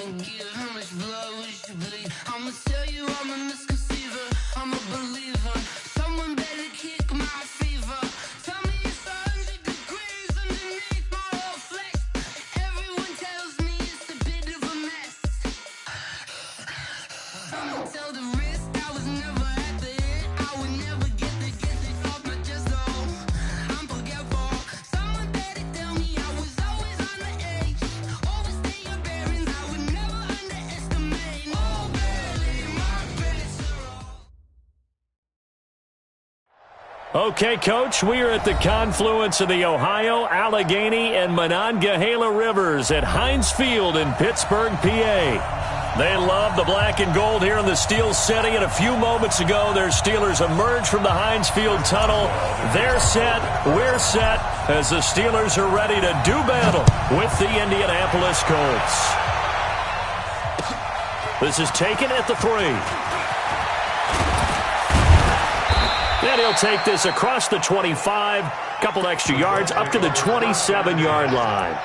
wanna give? How much blood we should bleed? I'ma tell you I'm a misconceiver, I'm a believer. Someone better kick my fever. Tell me it's 100 degrees underneath my whole flesh. Everyone tells me it's a bit of a mess. I'ma tell the risk I was never at the end. I would never get it off my chest though. I'm forgetful. Someone better tell me I was always on the edge. Overstay your bearings, I would never underestimate. Oh, barely my best. Okay, Coach, we are at the confluence of the Ohio, Allegheny, and Monongahela Rivers at Heinz Field in Pittsburgh, PA. They love the black and gold here in the Steel City, and a few moments ago, their Steelers emerged from the Heinz Field tunnel. They're set, we're set, as the Steelers are ready to do battle with the Indianapolis Colts. This is taken at the 3. And he'll take this across the 25, couple extra yards, up to the 27-yard line.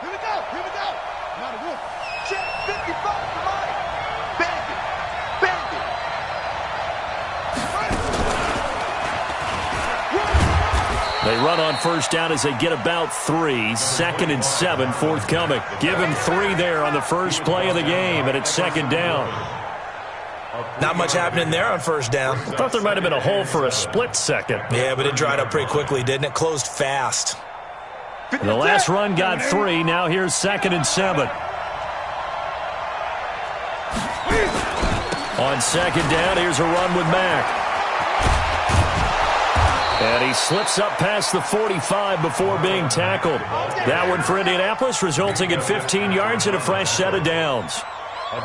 Here we go. Not a wolf. Check 55 for Mike. Bandit. They run on first down as they get about 3. 2nd and 7 forthcoming. Give him 3 there on the first play of the game, and it's 2nd down. Not much happening there on first down. Thought there might have been a hole for a split second. Yeah, but it dried up pretty quickly, didn't it? Closed fast. The last run got 3. Now here's 2nd and 7. On 2nd down, here's a run with Mack. And he slips up past the 45 before being tackled. That one for Indianapolis, resulting in 15 yards and a fresh set of downs.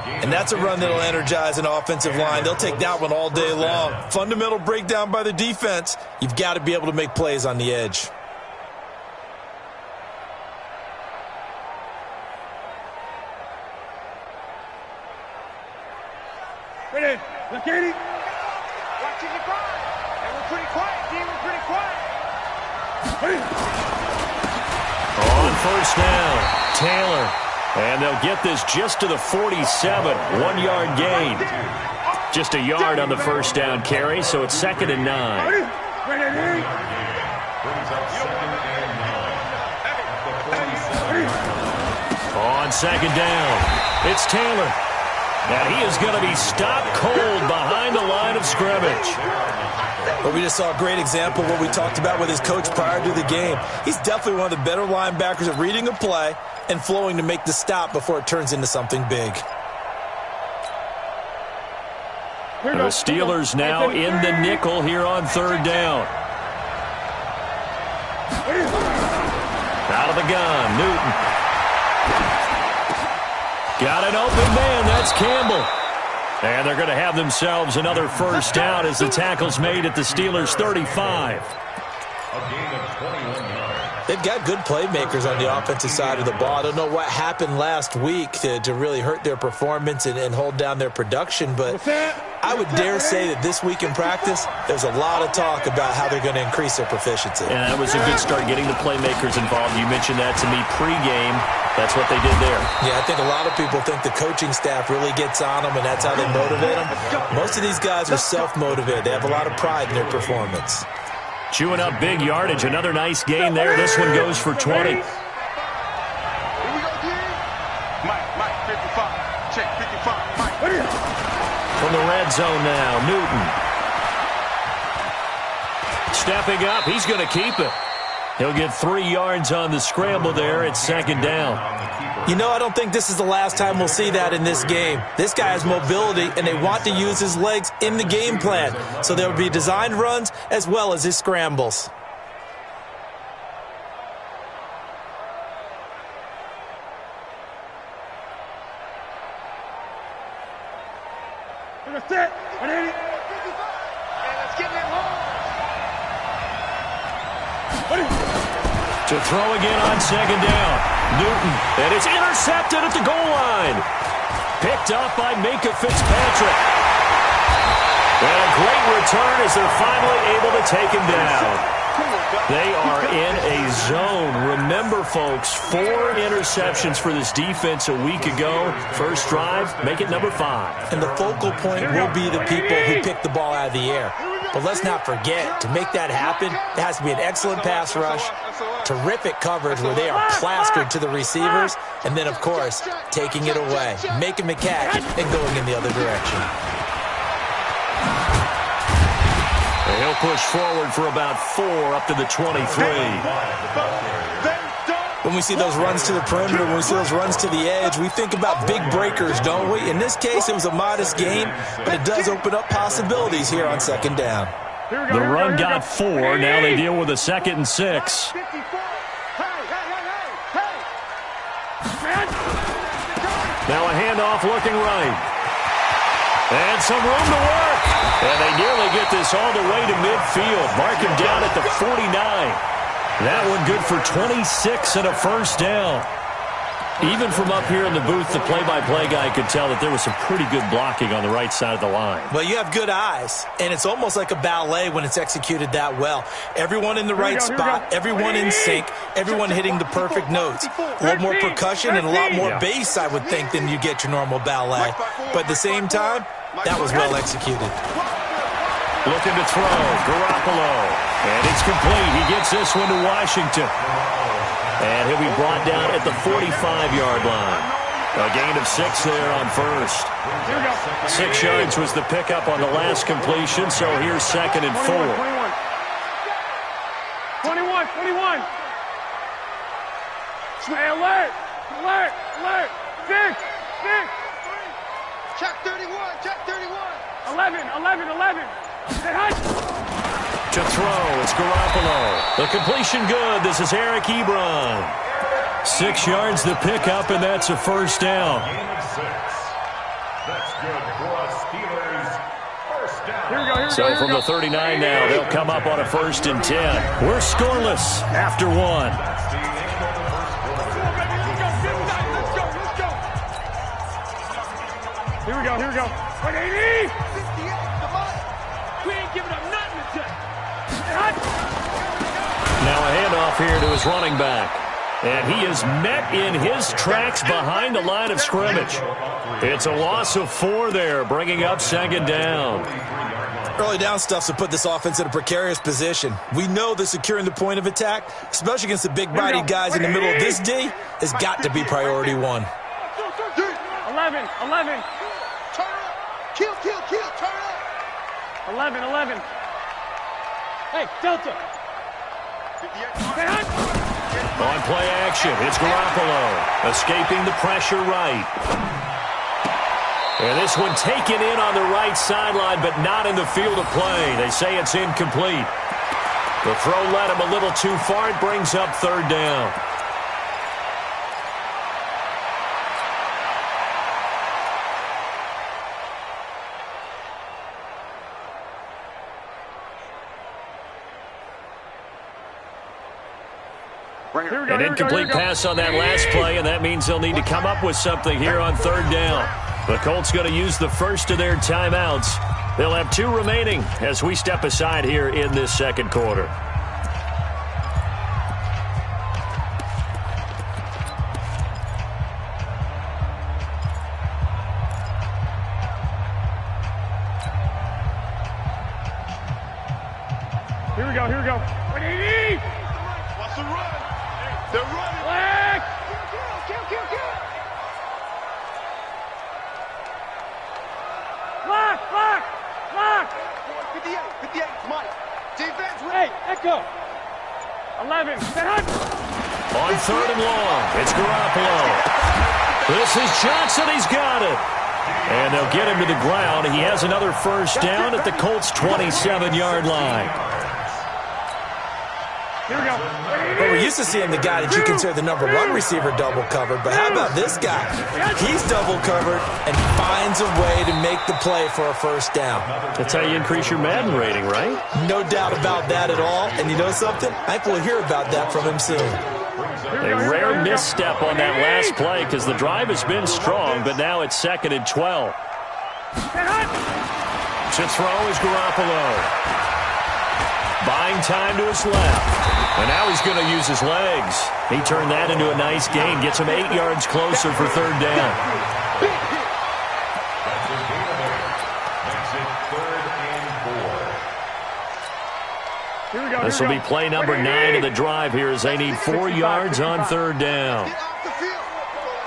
And that's a run that'll energize an offensive line. They'll take that one all day long. Fundamental breakdown by the defense. You've got to be able to make plays on the edge. Ready. Look at it. Watching the crowd. And we're pretty quiet, team. We're pretty quiet. On first down, Taylor. And they'll get this just to the 47. 1-yard gain. Just a yard on the first down carry, so it's 2nd and 9. On 2nd down, it's Taylor. And he is going to be stopped cold behind the line of scrimmage. But we just saw a great example of what we talked about with his coach prior to the game. He's definitely one of the better linebackers at reading a play and flowing to make the stop before it turns into something big. The Steelers now in the nickel here on 3rd down. Out of the gun, Newton. Got an open man, that's Campbell. And they're going to have themselves another first down as the tackle's made at the Steelers' 35. They've got good playmakers on the offensive side of the ball. I don't know what happened last week to really hurt their performance and hold down their production, but I would dare say that this week in practice, there's a lot of talk about how they're going to increase their proficiency. And that was a good start, getting the playmakers involved. You mentioned that to me pregame. That's what they did there. Yeah, I think a lot of people think the coaching staff really gets on them, and that's how they motivate them. Most of these guys are self-motivated. They have a lot of pride in their performance. Chewing up big yardage. Another nice gain there. This one goes for 20. Here we go, D. Mike, 55. Check 55. Mike. From the red zone now, Newton. Stepping up, he's going to keep it. He'll get 3 yards on the scramble there at 2nd down. You know, I don't think this is the last time we'll see that in this game. This guy has mobility, and they want to use his legs in the game plan. So there will be designed runs as well as his scrambles. Let's get that home. To throw again on 2nd down. Newton, and it's intercepted at the goal line. Picked up by Minkah Fitzpatrick. And a great return as they're finally able to take him down. They are in a zone. Remember, folks, 4 interceptions for this defense a week ago. First drive, make it number 5. And the focal point will be the people who pick the ball out of the air. But let's not forget, to make that happen, there has to be an excellent pass rush, terrific coverage where they are plastered to the receivers, and then, of course, taking it away, making the catch, and going in the other direction. He'll push forward for about 4 up to the 23. When we see those runs to the perimeter, when we see those runs to the edge, we think about big breakers, don't we? In this case, it was a modest game, but it does open up possibilities here on second down. The run got 4. Now they deal with a 2nd and 6. Now a handoff looking right. And some room to work. And they nearly get this all the way to midfield. Mark him down at the 49. That one good for 26 and a first down. Even from up here in the booth, the play-by-play guy could tell that there was some pretty good blocking on the right side of the line. Well, you have good eyes, and it's almost like a ballet when it's executed that well. Everyone in the right spot, everyone in sync, everyone hitting the perfect notes. A little more percussion and a lot more bass, I would think, than you get your normal ballet. But at the same time, that was well executed. Looking to throw, Garoppolo. And it's complete. He gets this one to Washington. And he'll be brought down at the 45-yard line. A gain of 6 there on first. 6 yards was the pickup on the last completion, so here's 2nd and 4. 21. Stay alert. Six. Check 31. 11. To throw, it's Garoppolo. The completion good. This is Eric Ebron. 6 yards the pickup, and that's a first down. That's good for us Steelers. First down. So from the 39 now, they'll come up on a 1st and 10. We're scoreless after 1. That's the end of the first quarter. Let's go. Here we go. 180. We ain't giving up nothing today. Now a handoff here to his running back. And he is met in his tracks behind the line of scrimmage. It's a loss of 4 there, bringing up 2nd down. Early down stuff to put this offense in a precarious position. We know that securing the point of attack, especially against the big-bodied guys in the middle of this D, has got to be priority 1. 11. Turn up. Kill. Turn up. 11. Hey, Delta. On play action, it's Garoppolo. Escaping the pressure right. And this one taken in on the right sideline, but not in the field of play. They say it's incomplete. The throw led him a little too far. It brings up 3rd down. An incomplete pass on that last play, and that means they'll need to come up with something here on 3rd down. The Colts going to use the first of their timeouts. They'll have 2 remaining as we step aside here in this 2nd quarter. Here we go. 180. What's the run? They're running. Black. Kill. Block. 58, Mike. Defense. Hey, Echo. 11. On 3rd and long, it's Garoppolo. This is Johnson. He's got it. And they'll get him to the ground. He has another first down at the Colts' 27-yard line. Here we go. Well, we're used to seeing the guy that you consider the number 1 receiver double covered, but how about this guy? He's double covered and finds a way to make the play for a first down. That's how you increase your Madden rating, right? No doubt about that at all. And you know something? I think we'll hear about that from him soon. A rare misstep on that last play because the drive has been strong, but now it's 2nd and 12. To throw is Garoppolo. Buying time to his left. And now he's going to use his legs. He turned that into a nice gain. Gets him 8 yards closer for third down. This will be play number 9 of the drive here as they need 4 yards on third down. Get off the field.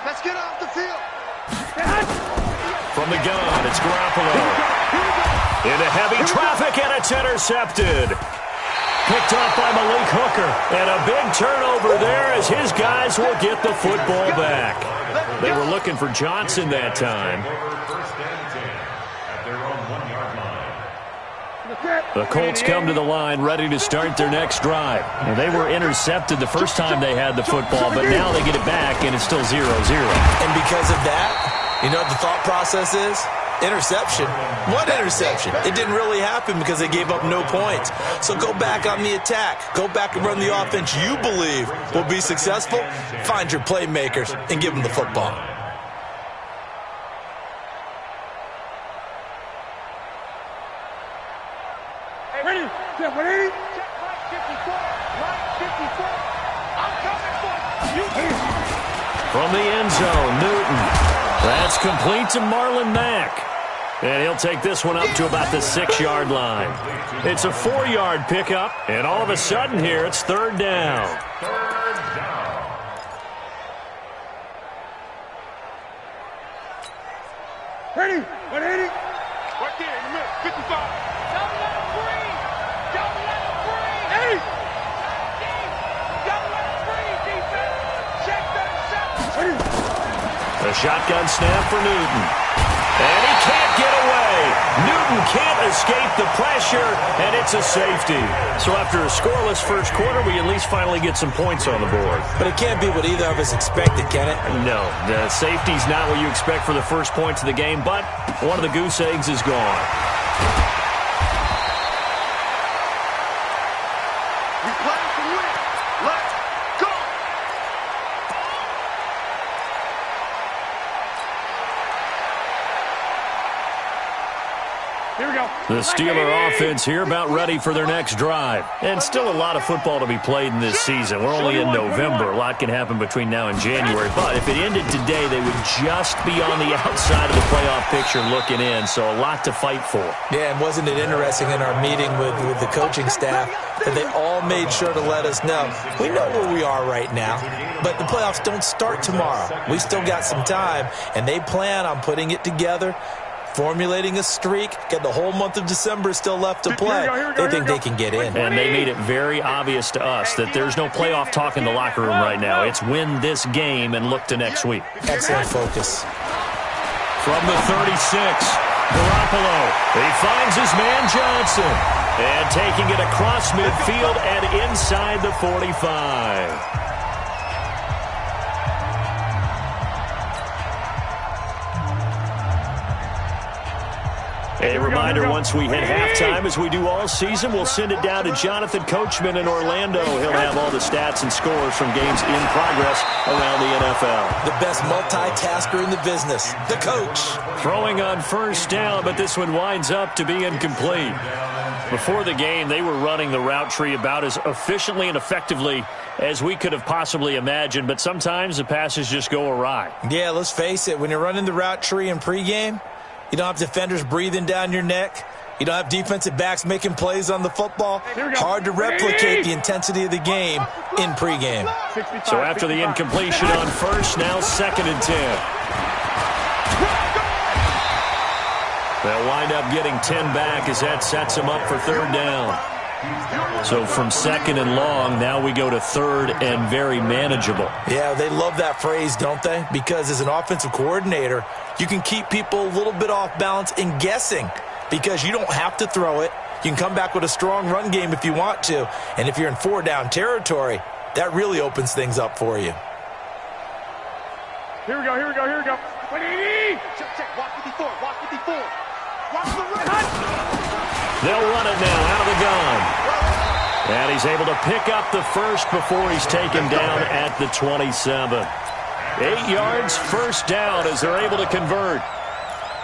Let's get off the field. From the gun, it's Garoppolo. Into heavy traffic, and it's intercepted. Picked off by Malik Hooker. And a big turnover there as his guys will get the football back. They were looking for Johnson that time. The Colts come to the line ready to start their next drive. And they were intercepted the first time they had the football, but now they get it back, and it's still 0-0. And because of that, you know what the thought process is? Interception. What interception? It didn't really happen because they gave up no points. So go back on the attack. Go back and run the offense you believe will be successful. Find your playmakers and give them the football. Ready? Check 180. Check right 54. Right 54. I'm coming for you. From the end zone, Newton. That's complete to Marlon Mack. And he'll take this one up to about the 6-yard line. It's a 4-yard pickup, and all of a sudden here it's third down. Ready? 180. Right there in the middle. 55. Double let him breathe. Double let him breathe. Hey. Double let him breathe, defense. Check that shot. A shotgun snap for Newton. And he can't get away. Newton can't escape the pressure, and it's a safety. So after a scoreless first quarter, we at least finally get some points on the board. But it can't be what either of us expected, can it? No, the safety's not what you expect for the first points of the game, but one of the goose eggs is gone. We play to win. Let's go. Here we go. The Steeler offense here about ready for their next drive. And still a lot of football to be played in this season. We're only in November. A lot can happen between now and January. But if it ended today, they would just be on the outside of the playoff picture looking in. So a lot to fight for. Yeah, and wasn't it interesting in our meeting with the coaching staff that they all made sure to let us know, we know where we are right now, but the playoffs don't start tomorrow. We still got some time, and they plan on putting it together, formulating a streak, get the whole month of December still left to play. They think they can get in. And they made it very obvious to us that there's no playoff talk in the locker room right now. It's win this game and look to next week. Excellent focus. From the 36, Garoppolo. He finds his man Johnson. And taking it across midfield and inside the 45. A reminder, once we hit halftime, as we do all season, we'll send it down to Jonathan Coachman in Orlando. He'll have all the stats and scores from games in progress around the NFL. The best multitasker in the business, the coach. Throwing on first down, but this one winds up to be incomplete. Before the game, they were running the route tree about as efficiently and effectively as we could have possibly imagined, but sometimes the passes just go awry. Yeah, let's face it, when you're running the route tree in pregame, you don't have defenders breathing down your neck. You don't have defensive backs making plays on the football. Hard to replicate the intensity of the game in pregame. So after the incompletion on first, now 2nd and 10. They'll wind up getting 10 back as that sets them up for third down. So from 2nd and long, now we go to 3rd and very manageable. Yeah, they love that phrase, don't they? Because as an offensive coordinator, you can keep people a little bit off balance in guessing because you don't have to throw it. You can come back with a strong run game if you want to. And if you're in 4-down territory, that really opens things up for you. Here we go, here we go, here we go. 180! Check. Walk 54. Walk 54. Walk to the right. They'll run it now out of the gun. And he's able to pick up the first before he's taken down at the 27. 8 yards, first down as they're able to convert.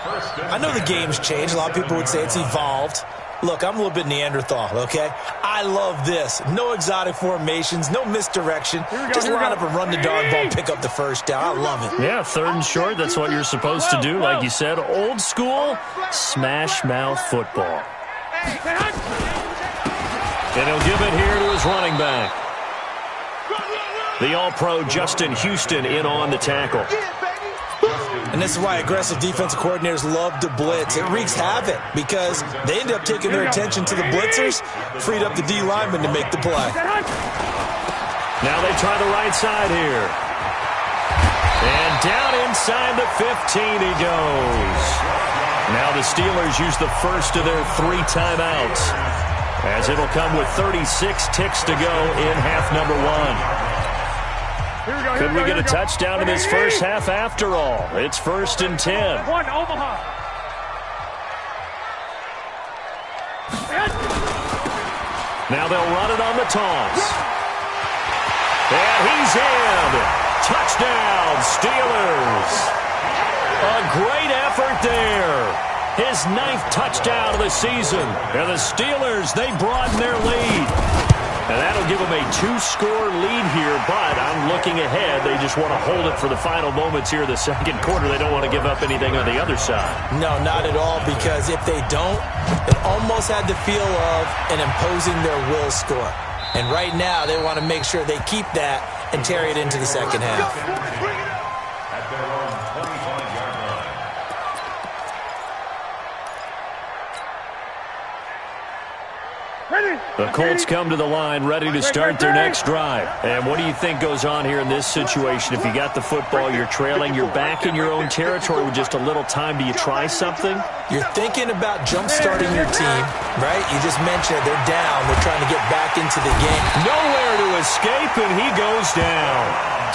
I know the game's changed. A lot of people would say it's evolved. Look, I'm a little bit Neanderthal, okay? I love this. No exotic formations, no misdirection. Just line up and run the darn ball, pick up the first down. I love it. Yeah, 3rd and short, that's what you're supposed to do. Like you said, old school, smash mouth football. And he'll give it here to his running back. The All-Pro Justin Houston in on the tackle. And this is why aggressive defensive coordinators love to blitz. It wreaks havoc because they end up taking their attention to the blitzers, freed up the D lineman to make the play. Now they try the right side here. And down inside the 15 he goes. Now the Steelers use the first of their 3 timeouts, as it'll come with 36 ticks to go in half number 1. Could we get a touchdown in this first half after all? It's 1st and 10. One, Omaha. Now they'll run it on the toss. And he's in. Touchdown, Steelers. A great effort there. His 9th touchdown of the season. And the Steelers, they broaden their lead. And that'll give them a 2-score lead here, but I'm looking ahead. They just want to hold it for the final moments here in the 2nd quarter. They don't want to give up anything on the other side. No, not at all, because if they don't, it almost had the feel of an imposing their will score. And right now, they want to make sure they keep that and carry it into the 2nd half. At their own 25-yard line. The Colts come to the line ready to start their next drive. And what do you think goes on here in this situation? If you got the football, you're trailing, you're back in your own territory with just a little time. Do you try something? You're thinking about jump-starting your team, right? You just mentioned they're down. They're trying to get back into the game. Nowhere to escape, and he goes down.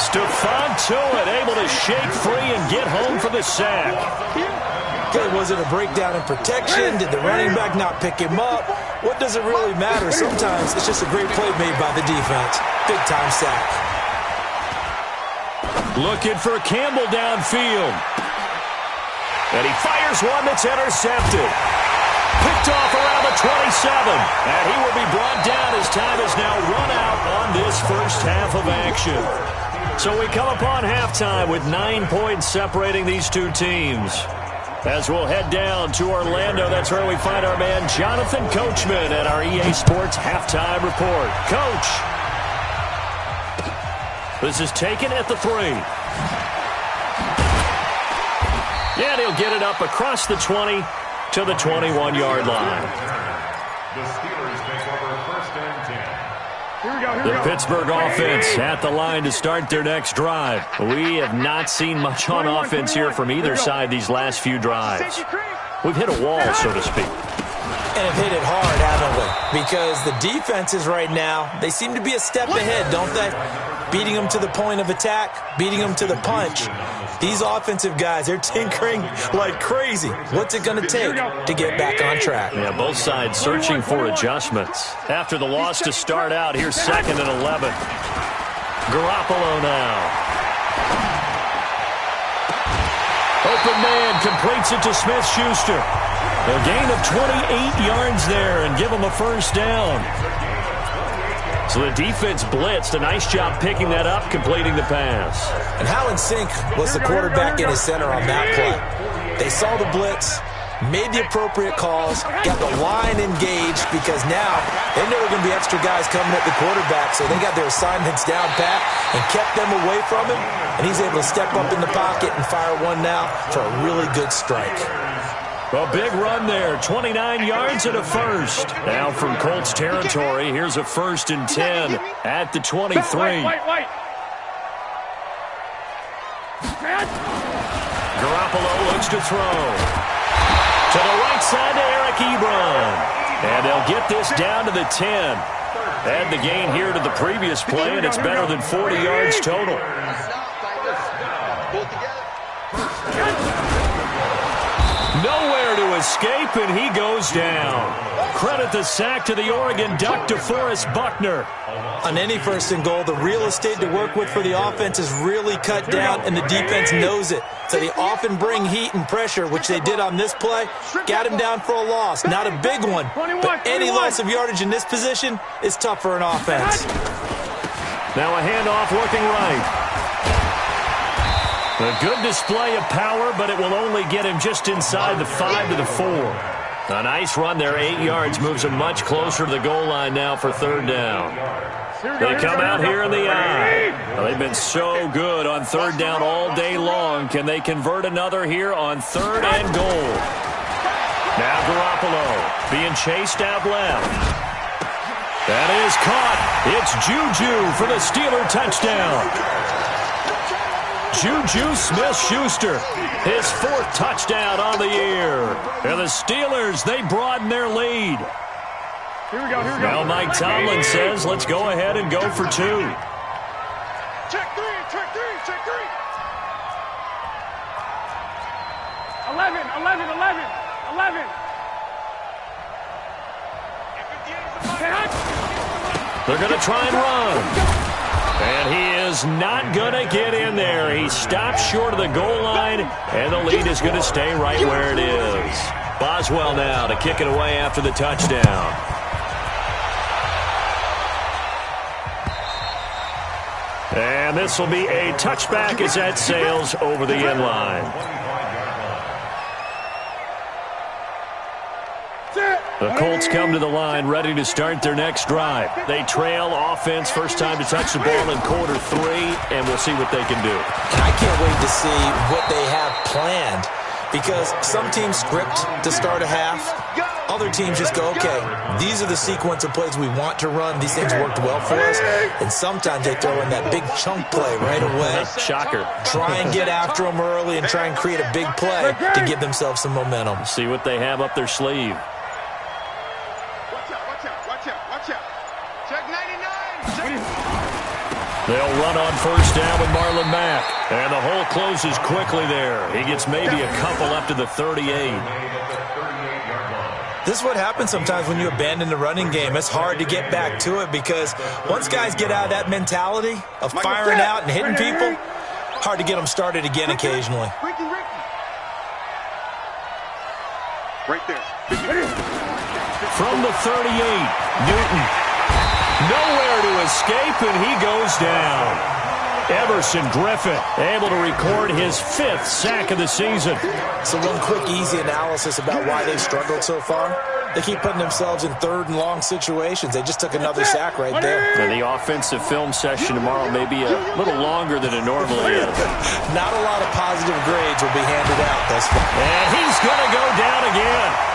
Stephon Tuitt able to shake free and get home for the sack. Okay, was it a breakdown in protection? Did the running back not pick him up? What does it really matter? Sometimes it's just a great play made by the defense. Big-time sack. Looking for Campbell downfield. And he fires one that's intercepted. Picked off around the 27. And he will be brought down as time is now run out on this first half of action. So we come upon halftime with 9 points separating these two teams. As we'll head down to Orlando, that's where we find our man Jonathan Coachman at our EA Sports Halftime Report. Coach, this is taken at the 3. And he'll get it up across the 20 to the 21-yard line. The Steelers take over 1st and 10. The Pittsburgh offense at the line to start their next drive. We have not seen much on offense here from either side these last few drives. We've hit a wall, so to speak. And have hit it hard, haven't we? Because the defenses right now, they seem to be a step ahead, don't they? Beating them to the point of attack, beating them to the punch. These offensive guys, they're tinkering like crazy. What's it going to take to get back on track? Yeah, both sides searching for adjustments. After the loss to start out, here's 2nd and 11. Garoppolo now. Open man completes it to Smith-Schuster. A gain of 28 yards there and give him a first down. So the defense blitzed. A nice job picking that up, completing the pass. And how in sync was the quarterback and his center on that play? They saw the blitz, made the appropriate calls, got the line engaged because now they know there are going to be extra guys coming at the quarterback, so they got their assignments down pat and kept them away from him, and he's able to step up in the pocket and fire one now for a really good strike. A big run there, 29 yards and a first. Now from Colts territory, here's a 1st and 10 at the 23. Garoppolo looks to throw. To the right side to Eric Ebron. And they'll get this down to the 10. Add the gain here to the previous play, and it's better than 40 yards total. Nowhere to escape, and he goes down. Credit the sack to the Oregon Duck, DeForest Buckner. On any 1st and goal, the real estate to work with for the offense is really cut down, and the defense knows it. So they often bring heat and pressure, which they did on this play. Got him down for a loss. Not a big one, but any loss of yardage in this position is tough for an offense. Now a handoff looking right. A good display of power, but it will only get him just inside the 5 to the 4. A nice run there, 8 yards, moves him much closer to the goal line now for third down. They come out here in the eye. Well, they've been so good on third down all day long. Can they convert another here on 3rd and goal? Now Garoppolo being chased out left. That is caught. It's Juju for the Steeler touchdown. Juju Smith-Schuster, his 4th touchdown on the year. And the Steelers, they broaden their lead. Here we go. Now Mike Tomlin says, let's go ahead and go for 2. Check 3. 11. They're going to try and run. And he is not going to get in there. He stops short of the goal line, and the lead is going to stay right where it is. Boswell now to kick it away after the touchdown. And this will be a touchback as that sails over the end line. The Colts come to the line ready to start their next drive. They trail offense, first time to touch the ball in quarter 3, and we'll see what they can do. And I can't wait to see what they have planned, because some teams script to start a half. Other teams just go, okay, these are the sequence of plays we want to run. These things worked well for us. And sometimes they throw in that big chunk play right away. Shocker. Try and get after them early and try and create a big play to give themselves some momentum. See what they have up their sleeve. Watch out. Check 99. They'll run on first down with Marlon Mack. And the hole closes quickly there. He gets maybe a couple up to the 38. This is what happens sometimes when you abandon the running game. It's hard to get back to it because once guys get out of that mentality of firing out and hitting people, hard to get them started again occasionally. Right there. From the 38, Newton. Nowhere to escape, and he goes down. Everson Griffin able to record his 5th sack of the season. So one quick, easy analysis about why they've struggled so far. They keep putting themselves in 3rd and long situations. They just took another sack right there. And the offensive film session tomorrow may be a little longer than it normally is. Not a lot of positive grades will be handed out thus far. And he's going to go down again.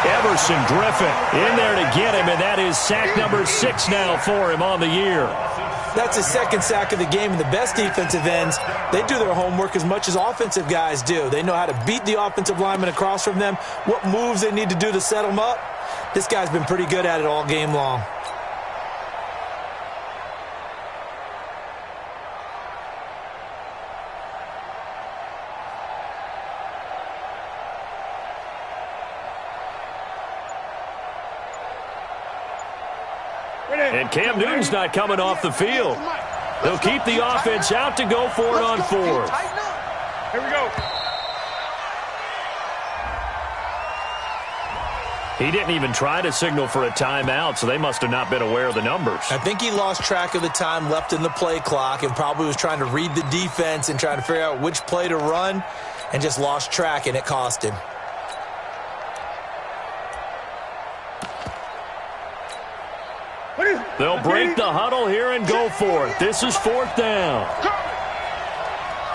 Everson Griffin in there to get him, and that is sack number 6 now for him on the year. That's his 2nd sack of the game, and the best defensive ends, they do their homework as much as offensive guys do. They know how to beat the offensive lineman across from them, what moves they need to do to set them up. This guy's been pretty good at it all game long. And Cam Newton's not coming off the field. They'll keep the offense out to go for it on 4th. Here we go. He didn't even try to signal for a timeout, so they must have not been aware of the numbers. I think he lost track of the time left in the play clock and probably was trying to read the defense and trying to figure out which play to run and just lost track, and it cost him. They'll break the huddle here and go for it. This is 4th down.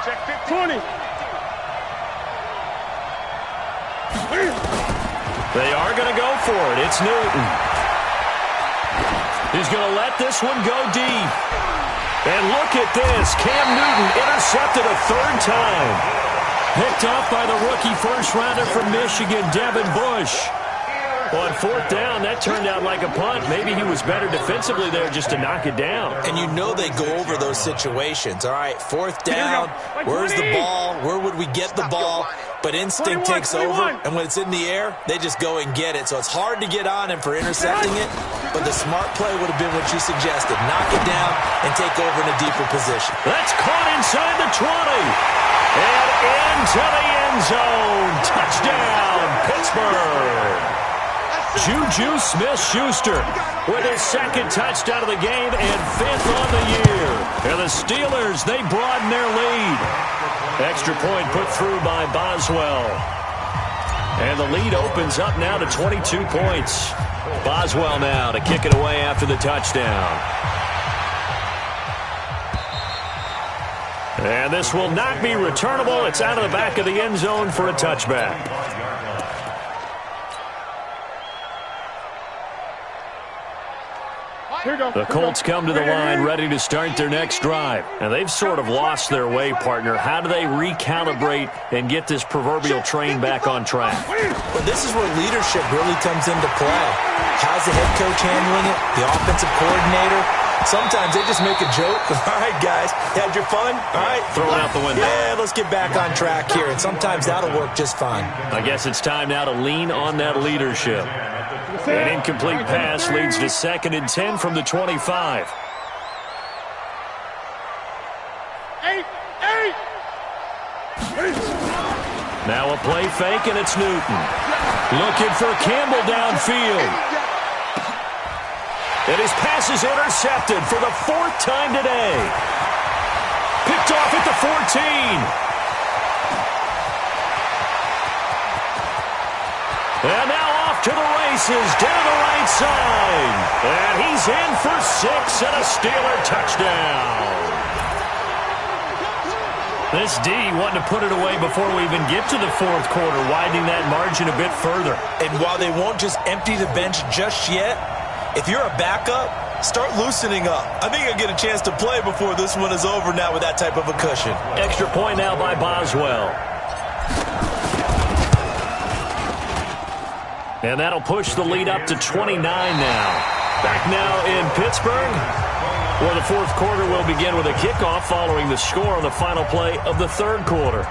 Check 20. They are going to go for it. It's Newton. He's going to let this one go deep. And look at this. Cam Newton intercepted a 3rd time. Picked off by the rookie first-rounder from Michigan, Devin Bush. On 4th down, that turned out like a punt. Maybe he was better defensively there just to knock it down. And you know they go over those situations. All right, 4th down, where's the ball? Where would we get the ball? But instinct takes over, and when it's in the air, they just go and get it. So it's hard to get on him for intercepting it, but the smart play would have been what you suggested. Knock it down and take over in a deeper position. That's caught inside the 20. And into the end zone. Touchdown, Pittsburgh. Juju Smith-Schuster with his second touchdown of the game and fifth on the year. And the Steelers, they broaden their lead. Extra point put through by Boswell. And the lead opens up now to 22 points. Boswell now to kick it away after the touchdown. And this will not be returnable. It's out of the back of the end zone for a touchback. The Colts come to the line ready to start their next drive. And they've sort of lost their way, partner. How do they recalibrate and get this proverbial train back on track? Well, this is where leadership really comes into play. How's the head coach handling it? The offensive coordinator? Sometimes they just make a joke. All right, guys, you had your fun? All right. Throw it out the window. Yeah, let's get back on track here. And sometimes that'll work just fine. I guess it's time now to lean on that leadership. An incomplete pass leads to 2nd and 10 from the 25. Now a play fake, and it's Newton. Looking for Campbell downfield. And his pass is intercepted for the 4th time today. Picked off at the 14. And now off to the races, down the right side. And he's in for 6 and a Steeler touchdown. This D wanting to put it away before we even get to the 4th quarter, widening that margin a bit further. And while they won't just empty the bench just yet, if you're a backup, start loosening up. I think you'll get a chance to play before this one is over now with that type of a cushion. Extra point now by Boswell. And that'll push the lead up to 29 now. Back now in Pittsburgh, where the 4th quarter will begin with a kickoff following the score on the final play of the 3rd quarter.